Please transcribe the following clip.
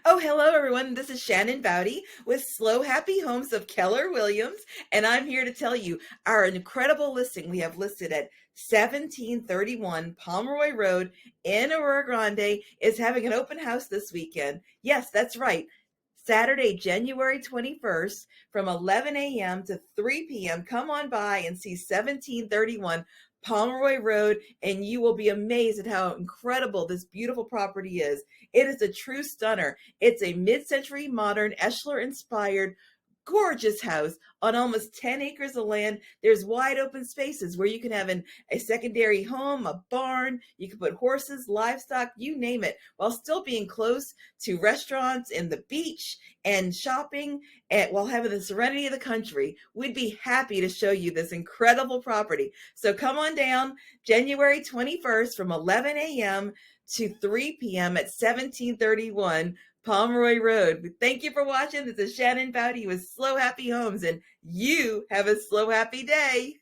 Oh, hello everyone. This is Shannon Bowdy with SLO Happy Homes of Keller Williams, and I'm here to tell you our incredible listing we have listed at 1731 Pomeroy Road in Arroyo Grande is having an open house this weekend. Yes, that's right. Saturday, January 21st from 11 a.m. to 3 p.m. Come on by and see 1731 Pomeroy Road, and you will be amazed at how incredible this beautiful property is. It is a true stunner. It's a mid-century modern Eschler-inspired gorgeous house on almost 10 acres of land. There's wide open spaces where you can have a secondary home, a barn. You can put horses, livestock, you name it, while still being close to restaurants and the beach and shopping, and while having the serenity of the country. We'd be happy to show you this incredible property. So come on down January 21st from 11 a.m. to 3 p.m. at 1731 Pomeroy Road. Thank you for watching. This is Shannon Bowdy with SLO Happy Homes, and you have a SLO Happy day.